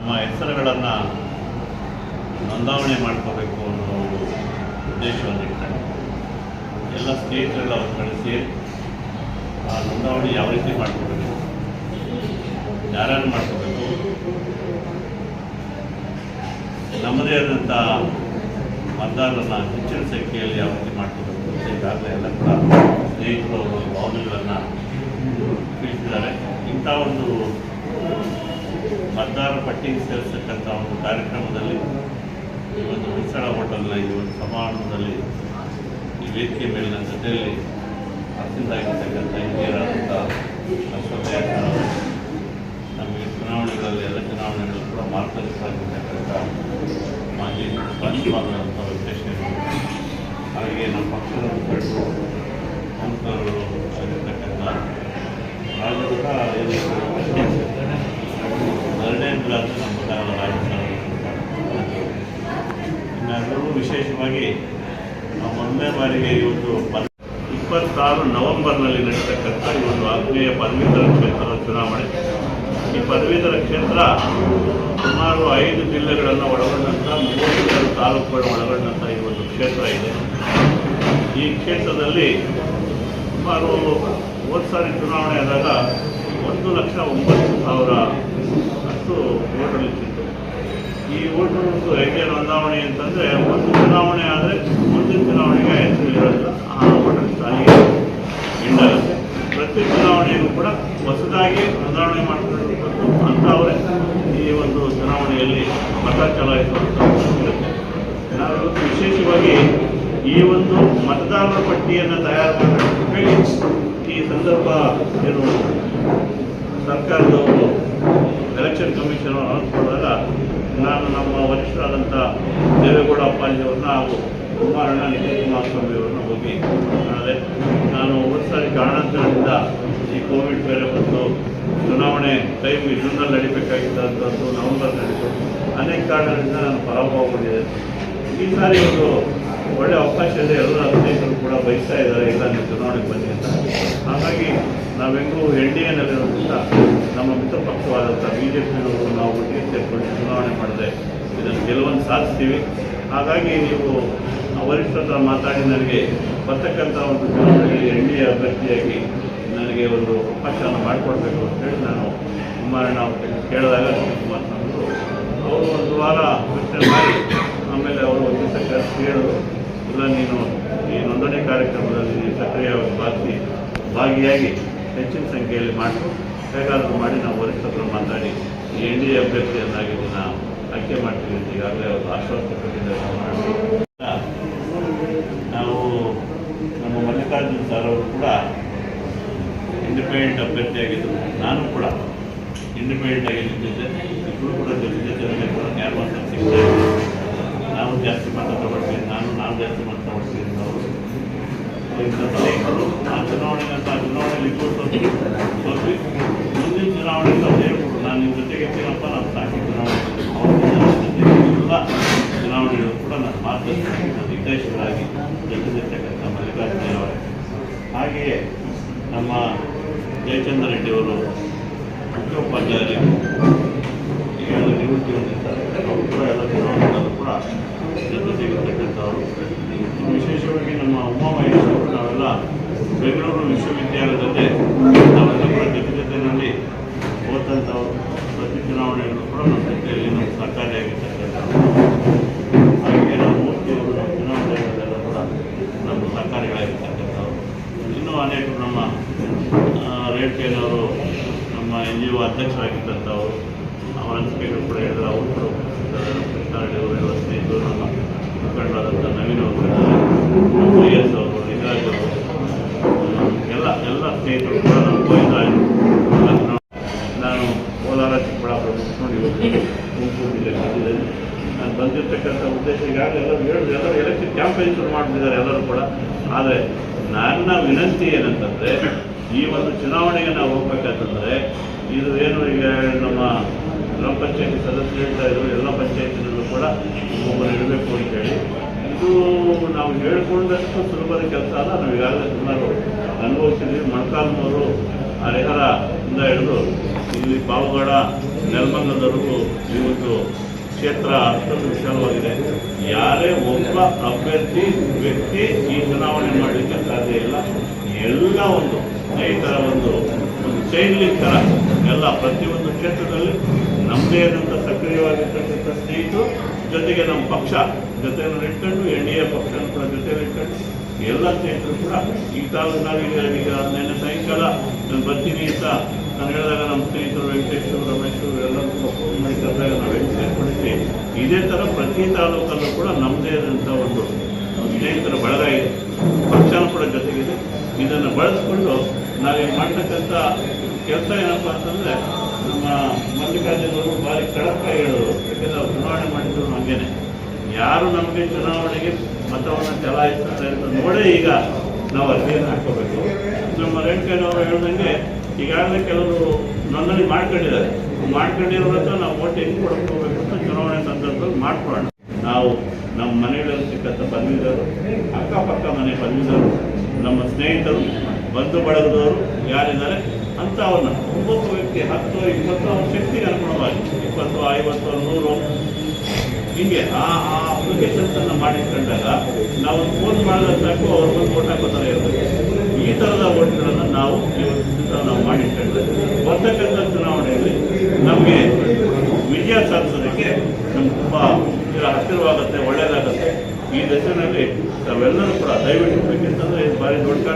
ನಮ್ಮ ಹೆಸರುಗಳನ್ನು ನೋಂದಾವಣೆ ಮಾಡ್ಕೋಬೇಕು ಅನ್ನೋ ಉದ್ದೇಶವನ್ನು ಇಟ್ಟಾಗ ಎಲ್ಲ ಸ್ಟೇಟ್ಗಳ ಅವ್ರು ಕಳಿಸಿ ಆ ನೋಂದಾವಣಿ ಯಾವ ರೀತಿ ಮಾಡ್ಕೋಬೇಕು, ಯಾರ್ಯಾರು ಮಾಡ್ಕೋಬೇಕು, ನಮ್ಮದೇ ಆದಂಥ ಮತದಾರರನ್ನು ಹೆಚ್ಚಿನ ಸಂಖ್ಯೆಯಲ್ಲಿ ಯಾವ ರೀತಿ ಮಾಡ್ಕೋಬೇಕು ಅಂತ ಈಗಾಗಲೇ ಎಲ್ಲ ಕೂಡ ಸ್ನೇಹಿತರು ಅವರು ಭಾವನೆಗಳನ್ನು ತಿಳಿಸಿದ್ದಾರೆ. ಇಂಥ ಒಂದು ಮತದಾರರ ಪಟ್ಟಿಗೆ ಸೇರಿಸತಕ್ಕಂಥ ಒಂದು ಕಾರ್ಯಕ್ರಮದಲ್ಲಿ ಈ ಒಂದು ಹೊಯ್ಸಳ ಹೋಟೆಲ್ನ ಈ ಒಂದು ಸಮಾರಂಭದಲ್ಲಿ ಈ ವೇದಿಕೆ ಮೇಲಿನ ಜೊತೆಯಲ್ಲಿ ಪ್ರಸಿದ್ಧಾಗಿರ್ತಕ್ಕಂಥ ಹಿರಿಯರಾದಂಥ ಅಶ್ವತ್ಥಯ್ಯ ನಮಗೆ ಚುನಾವಣೆಗಳಲ್ಲಿ ಎಲ್ಲ ಚುನಾವಣೆಗಳು ಕೂಡ ಮಾರ್ಗದರ್ಶಕರಾಗಿರ್ತಕ್ಕಂಥ ಮಾಜಿ ಪ್ರಾಂಶುಪಾಲರಾದಂಥ ವೆಂಕಟೇಶ್ವರ, ಹಾಗೆ ನಮ್ಮ ಪಕ್ಷದ ಮುಖಂಡರು ಸಂಸದರು ಆಗಿರ್ತಕ್ಕಂಥ ರಾಜ್ಯದ ಧರಣೇಂದ್ರ ನಮ್ಮ ರಾಜ್ಯ ಇನ್ನೆಲ್ಲರೂ ವಿಶೇಷವಾಗಿ ನಾವು ಮೊದಲನೇ ಬಾರಿಗೆ ಈ ಒಂದು 26 ನವೆಂಬರ್ನಲ್ಲಿ ನಡೆಸತಕ್ಕಂಥ ಈ ಒಂದು ಆಗ್ನೇಯ ಪದವೀಧರ ಕ್ಷೇತ್ರದ ಚುನಾವಣೆ. ಈ ಪದವೀಧರ ಕ್ಷೇತ್ರ ಸುಮಾರು 5 ಜಿಲ್ಲೆಗಳನ್ನು ಒಳಗೊಂಡಂಥ 32 ತಾಲೂಕುಗಳನ್ನು ಒಳಗೊಂಡಂಥ ಈ ಒಂದು ಕ್ಷೇತ್ರ ಇದೆ. ಈ ಕ್ಷೇತ್ರದಲ್ಲಿ ಸುಮಾರು ಹೋದ ಸಾರಿ ಚುನಾವಣೆ ಆದಾಗ 1,09,000 ಅಷ್ಟು ಓಟಲ್ಲಿತ್ತು. ಈ ಓಟು ಹೇಗೆ ನೋಂದಾವಣಿ ಅಂತಂದರೆ ಒಂದು ಚುನಾವಣೆ ಆದರೆ ಮುಂದಿನ ಚುನಾವಣೆಗೆ ಹೆಸರಿರೋದು ಆ ಓಟರ್ ಸಾಲಿಗೆ ಎಂಡಾಗುತ್ತೆ. ಪ್ರತಿ ಚುನಾವಣೆಯೂ ಕೂಡ ಹೊಸದಾಗಿ ನೋಂದಣಿ ಮಾಡಿಕೊಳ್ಳಬೇಕು ಅಂಥವರೇ ಈ ಒಂದು ಚುನಾವಣೆಯಲ್ಲಿ ಮತ ಚಲಾಯಿಸುವಂಥ ಇರುತ್ತೆ. ನಾವಿವತ್ತು ವಿಶೇಷವಾಗಿ ಈ ಒಂದು ಮತದಾರರ ಪಟ್ಟಿಯನ್ನು ತಯಾರು ಮಾಡಬೇಕು. ಈ ಸಂದರ್ಭ ಏನು ಸರ್ಕಾರದವರು ಎಲೆಕ್ಷನ್ ಕಮಿಷನ್ ಅನೌನ್ಸ್ ಮಾಡಿದಾಗ ನಾನು ನಮ್ಮ ವರಿಷ್ಠರಾದಂಥ ದೇವೇಗೌಡ ಅಪ್ಪಾಜಿಯವ್ರನ್ನ ಹಾಗೂ ಕುಮಾರಣ್ಣ ನಿಖಿಲ್ ಕುಮಾರಸ್ವಾಮಿ ಅವರನ್ನ ಹೋಗಿ ಮಾಡಿದೆ. ನಾನು ಹೋದ ಸಾರಿ ಕಾರಣಾಂತರದಿಂದ ಈ ಕೋವಿಡ್ ಬೇರೆ ಬಂದು ಚುನಾವಣೆ ಟೈಮ್ ಜೂನಲ್ಲಿ ನಡಿಬೇಕಾಗಿದ್ದಂಥದ್ದು ನವೆಂಬರ್ ನಡೀತು. ಅನೇಕ ಕಾರಣಗಳಿಂದ ನಾನು ಪರಾಭವಗೊಂಡಿದ್ದೆ. ಈ ಸಾರಿ ಒಂದು ಒಳ್ಳೆ ಅವಕಾಶ ಇದೆ, ಎಲ್ಲ ಸ್ನೇಹಿತರು ಕೂಡ ಬಯಸ್ತಾ ಇದ್ದಾರೆ ಇಲ್ಲ ನೀವು ಚುನಾವಣೆಗೆ ಬನ್ನಿ ಅಂತ. ಹಾಗಾಗಿ ನಾವೆಂಗೂ NDAನಲ್ಲಿರೋದ್ರಿಂದ ನಮ್ಮ ಮಿತ್ರ ಪಕ್ಷವಾದಂಥ BJPನವರು ನಾವು ಒಟ್ಟಿಗೆ ಸೇರಿಕೊಂಡು ಚುನಾವಣೆ ಮಾಡಿದೆ ಇದನ್ನು ಗೆಲುವನ್ನು ಸಾಧಿಸ್ತೀವಿ. ಹಾಗಾಗಿ ನೀವು ವರಿಷ್ಠರ ಹತ್ರ ಮಾತಾಡಿ ನನಗೆ ಬರ್ತಕ್ಕಂಥ ಒಂದು ಚುನಾವಣೆಯಲ್ಲಿ NDA ಅಭ್ಯರ್ಥಿಯಾಗಿ ನನಗೆ ಒಂದು ಅವಕಾಶವನ್ನು ಮಾಡಿಕೊಡ್ಬೇಕು ಅಂತೇಳಿ ನಾನು ಕುಮಾರಣ್ಣ ಅವ್ರಿಗೆ ಕೇಳಿದಾಗ ಕುಮಾರಸ್ವಾಮಿ ಅವರು ಒಂದು ವಾರ ಯೋಚನೆ ಮಾಡಿ ಆಮೇಲೆ ಅವರು ಒಂದು ದಿವಸ ಹೇಳಿದ್ರು, ಇಲ್ಲ ನೀನು ಈ ನೋಂದಣಿ ಕಾರ್ಯಕ್ರಮದಲ್ಲಿ ಸಕ್ರಿಯವಾಗಿ ಭಾಗಿಯಾಗಿ ಹೆಚ್ಚಿನ ಸಂಖ್ಯೆಯಲ್ಲಿ ಮಾಡಿ ಹೇಗಾದರೂ ಮಾಡಿ ನಾವು ವರಿಷ್ಠರ ಮಾತಾಡಿ ಈ NDA ಅಭ್ಯರ್ಥಿಯನ್ನಾಗಿ ನಾವು ಆಯ್ಕೆ ಮಾಡ್ತೀವಿ ಅಂತ ಈಗಾಗಲೇ ಅವರು ಆಶ್ವಾಸನೆ ಕೊಟ್ಟಿದ್ದಾರೆ. ನಾವು ನಮ್ಮ ಮಲ್ಲಿಕಾರ್ಜುನ್ ಸರ್ ಅವರು ಕೂಡ ಇಂಡಿಪೆಂಡೆಂಟ್ ಅಭ್ಯರ್ಥಿಯಾಗಿದ್ದರು, ನಾನು ಕೂಡ ಇಂಡಿಪೆಂಡೆಂಟ್ ಆಗಿ ನಿಂತಿದ್ದೆ. ಇಬ್ಬರು ಕೂಡ ಜೊತೆ ಕೂಡ ನ್ಯಾಯವಾದ ಸಿಗ್ತಾ ನಾವು ಜಾಸ್ತಿ ಮತ ತಗೊಳ್ತೀವಿ, ನಾವು ಜಾಸ್ತಿ ಮತ ತಗೊಳ್ತೀವಿ ಅವರು ಆ ಚುನಾವಣೆಯಲ್ಲಿ ಇಬ್ಬರು ಸೋತ್ವಿ. ಮುಂದಿನ ಚುನಾವಣೆಗೆ ಅವ್ರು ಹೇಳ್ಬಿಟ್ಟು ನಾನು ನಿಮ್ಮ ಜೊತೆಗೆ ಇರ್ತೀನಪ್ಪ, ನಾನು ಸಾಕಿ ಚುನಾವಣೆ ಎಲ್ಲ ಚುನಾವಣೆಗಳು ಕೂಡ ನಾನು ಮಾರ್ಗದರ್ಶನ ನಿರ್ದೇಶಕರಾಗಿ ಜೊತೆಗಿರ್ತಕ್ಕಂಥ ಮಲ್ಲಿಕಾರ್ಜುನ ಅವರೇ, ಹಾಗೆಯೇ ನಮ್ಮ ಜಯಚಂದ್ರ ರೆಡ್ಡಿಯವರು ಮುಖ್ಯೋಪಾಧ್ಯಾಯರಿಗೆ ಈಗ ನಿವೃತ್ತಿ ಹೊಂದಿದ್ದಾರೆ. ಅವರು ಕೂಡ ಎಲ್ಲ ಚುನಾವಣೆಗಳಲ್ಲೂ ಕೂಡ ಜೊತೆಗಿರ್ತಕ್ಕಂಥವರು. ವಿಶೇಷವಾಗಿ ನಮ್ಮ ಉಮಾಮಹೇಶ್ವರು ನಾವೆಲ್ಲ ಬೆಂಗಳೂರು ವಿಶ್ವವಿದ್ಯಾಲಯದಲ್ಲೇ ನಾವೆಲ್ಲ ಕೂಡ ಜೊತೆಯಲ್ಲಿ ಓದಂಥವ್ರು. ಪ್ರತಿ ಚುನಾವಣೆಗಳು ಕೂಡ ನಮ್ಮ ಜೊತೆಯಲ್ಲಿ ನಮ್ಮ ಸಹಕಾರಿಯಾಗಿರ್ತಕ್ಕಂಥವ್ರು. ಹಾಗೆ ನಾವು ಮೂರ್ತಿಯವರು ನಮ್ಮ ಚುನಾವಣೆಗಳಲ್ಲೆಲ್ಲ ಕೂಡ ನಮ್ಮ ಸಹಕಾರಿಗಳಾಗಿರ್ತಕ್ಕಂಥವ್ರು. ಇನ್ನೂ ಅನೇಕರು ನಮ್ಮ ರೇಡ್ಕೇನವರು ನಮ್ಮ NGO ಅಧ್ಯಕ್ಷರಾಗಿದ್ದಂಥವರು, ಅವರ ಅನಿಸಿಕೆಗಳು ಕೂಡ ಹೇಳಿದ್ರೆ ಅವರು ಕೂಡ ಕೃಷ್ಣಾರೆಡ್ಡಿಯವರು ಎಲ್ಲ ಸ್ನೇಹಿತರು, ನಮ್ಮ ಮುಖಂಡರಾದಂಥ ನವೀನ್ ಅವರು, YS ಅವರು, ನಿರಾಜ್ ಅವರು, ಎಲ್ಲ ಸ್ನೇಹಿತರು ಕೂಡ ನಮ್ಮ ಗೋವಿಂದರಾಜ್. ನಾನು ಕೋಲಾರ ಚಿಕ್ಕಬಳ್ಳಾಪುರ ಮುಗಿಸ್ಕೊಂಡು ಇವತ್ತು ತುಮಕೂರು ಜಿಲ್ಲೆಗೆ ಬಂದಿದ್ದೇನೆ. ನಾನು ಬಂದಿರತಕ್ಕಂಥ ಉದ್ದೇಶ ಈಗಾಗಲೇ ಎಲ್ಲರೂ ಎಲೆಕ್ಷನ್ ಕ್ಯಾಂಪೇನ್ ಶುರು ಮಾಡ್ತಿದ್ದಾರೆ ಎಲ್ಲರೂ ಕೂಡ. ಆದರೆ ನನ್ನ ವಿನಂತಿ ಏನಂತಂದರೆ ಈ ಒಂದು ಚುನಾವಣೆಗೆ ನಾವು ಹೋಗ್ಬೇಕಂತಂದರೆ ಇದು ಏನು ಈಗ ನಮ್ಮ ಗ್ರಾಮ ಪಂಚಾಯತಿ ಸದಸ್ಯರು ಹೇಳ್ತಾ ಇದ್ರು, ಎಲ್ಲ ಪಂಚಾಯತಿನಲ್ಲೂ ಕೂಡ ಒಬ್ಬೊಬ್ಬರು ಇಡಬೇಕು ಅಂತೇಳಿ. ಇದು ನಾವು ಹೇಳ್ಕೊಂಡಷ್ಟು ಸುಲಭದ ಕೆಲಸ ಅಲ್ಲ. ನಾವು ಈಗಾಗಲೇ ಸುಮಾರು ಅನುಭವಿಸಿದ್ವಿ. ಮೊಣಕಾಲ್ಮೂರು, ಹರಿಹರ ಇಂದ ಹಿಡಿದು ಇಲ್ಲಿ ಪಾವಗಡ ನೆಲಮಂಗಲದವರೆಗೂ ಈ ಒಂದು ಕ್ಷೇತ್ರ ಅಷ್ಟೊಂದು ವಿಶಾಲವಾಗಿದೆ. ಯಾರೇ ಒಬ್ಬ ಅಭ್ಯರ್ಥಿ ವ್ಯಕ್ತಿ ಈ ಚುನಾವಣೆ ಮಾಡಲಿಕ್ಕೆ ಸಾಧ್ಯ ಇಲ್ಲ. ಎಲ್ಲ ಒಂದು ಸ್ನೇಹಿತರ ಒಂದು ಚೈನ್ ಲಿಂಕ್ ಥರ ಎಲ್ಲ ಪ್ರತಿಯೊಂದು ಕ್ಷೇತ್ರದಲ್ಲಿ ನಮ್ಮದೇ ಆದಂಥ ಸಕ್ರಿಯವಾಗಿರ್ತಕ್ಕಂಥ ಸ್ನೇಹಿತರು, ಜೊತೆಗೆ ನಮ್ಮ ಪಕ್ಷ ಜೊತೆಯನ್ನು ಇಟ್ಕೊಂಡು NDA ಪಕ್ಷನ ಕೂಡ ಜೊತೆಯಲ್ಲಿ ಇಟ್ಕೊಂಡು ಎಲ್ಲ ಸ್ನೇಹಿತರು ಕೂಡ ನಾವೀಗ ನಿನ್ನೆ ಸಾಯಂಕಾಲ ನಾನು ಬರ್ತೀನಿ ಅಂತ ನಾನು ಹೇಳಿದಾಗ ನಮ್ಮ ಸ್ನೇಹಿತರು ವೆಂಕಟೇಶ್ವರು, ರಮೇಶ್ವರು ಎಲ್ಲರೂ ಕೂಡ ಫೋನ್ ಮಾಡಿ ಕರೆದಾಗ ನಾವೇನು ಸೇರ್ಪಡಿಸಿ ಇದೇ ಥರ ಪ್ರತಿ ತಾಲೂಕಲ್ಲೂ ಕೂಡ ನಮ್ಮದೇ ಆದಂಥ ಒಂದು ಸ್ನೇಹಿತರ ಬಳಗ ಇದೆ, ಪಕ್ಷನೂ ಕೂಡ ಜೊತೆಗಿದೆ. ಇದನ್ನು ಬಳಸ್ಕೊಂಡು ನಾವೇನು ಮಾಡ್ತಕ್ಕಂಥ ಕೆಲಸ ಏನಪ್ಪ ಅಂತಂದರೆ, ನಮ್ಮ ಮಲ್ಲಿಕಾರ್ಜುನವರು ಭಾರಿ ಕಳಕಾಯಿ ಹೇಳೋರು. ಯಾಕೆಂದರೆ ಅವ್ರು ಚುನಾವಣೆ ಮಾಡಿದ್ರು ಹಾಗೇನೆ, ಯಾರು ನಮಗೆ ಚುನಾವಣೆಗೆ ಮತವನ್ನು ಚಲಾಯಿಸ್ತಾರೆ ಅಂತ ನೋಡೇ ಈಗ ನಾವು ಅರ್ಜಿಯನ್ನು ಹಾಕೋಬೇಕು. ನಮ್ಮ ರೇಣುಕಯ್ಯನವರು ಹೇಳ್ದಂಗೆ ಈಗಾಗಲೇ ಕೆಲವರು ನೋಂದಣಿ ಮಾಡ್ಕೊಂಡಿರೋ ಹತ್ರ ನಾವು ಓಟ್ ಹೆಂಗೆ ಕೊಡಕ್ಕೆ ಹೋಗ್ಬೇಕು ಅಂತ ಚುನಾವಣೆ ಸಂದರ್ಭದಲ್ಲಿ ಮಾಡ್ಕೊಳ್ಳೋಣ. ನಾವು ನಮ್ಮ ಮನೆಗಳಲ್ಲಿ ಸಿಕ್ಕಂಥ ಪದವೀಧರು, ಅಕ್ಕಪಕ್ಕ ಮನೆ ಪದವೀಧರು, ನಮ್ಮ ಸ್ನೇಹಿತರು, ಬಂಧು ಬಳಗದವರು ಯಾರಿದ್ದಾರೆ ಅಂಥವ್ರನ್ನ 9 ವ್ಯಕ್ತಿ 10, 20 ಅವ್ರ ಶಕ್ತಿಗೆ ಅನುಗುಣವಾಗಿ 20, 50, 100 ಹೀಗೆ ಆ ಅಪ್ಲಿಕೇಶನ್ಸನ್ನು ಮಾಡಿಕೊಂಡಾಗ ನಾವು ಫೋನ್ ಮಾಡಿದ್ರೆ ಸಾಕು ಅವ್ರು ಬಂದು ಓಟ್ ಹಾಕೋತಾರೆ ಇರಬೇಕು. ಈ ಥರದ ಓಟ್ಗಳನ್ನು ನಾವು ಇವತ್ತು ನಾವು ಮಾಡಿಕೊಂಡ್ರೆ ಬರ್ತಕ್ಕಂಥ ಚುನಾವಣೆಯಲ್ಲಿ ನಮಗೆ ವಿಜಯ ಸಾಧಿಸೋದಕ್ಕೆ ನಮ್ಗೆ ತುಂಬ ಹತ್ತಿರವಾಗುತ್ತೆ, ಒಳ್ಳೆಯದಾಗುತ್ತೆ. ಈ ದಶೆಯಲ್ಲಿ ನಾವೆಲ್ಲರೂ ಕೂಡ ದಯವಿಟ್ಟು ಬೇಕೆಂತಂದರೆ ಇದು ಭಾರಿ ದೊಡ್ಡ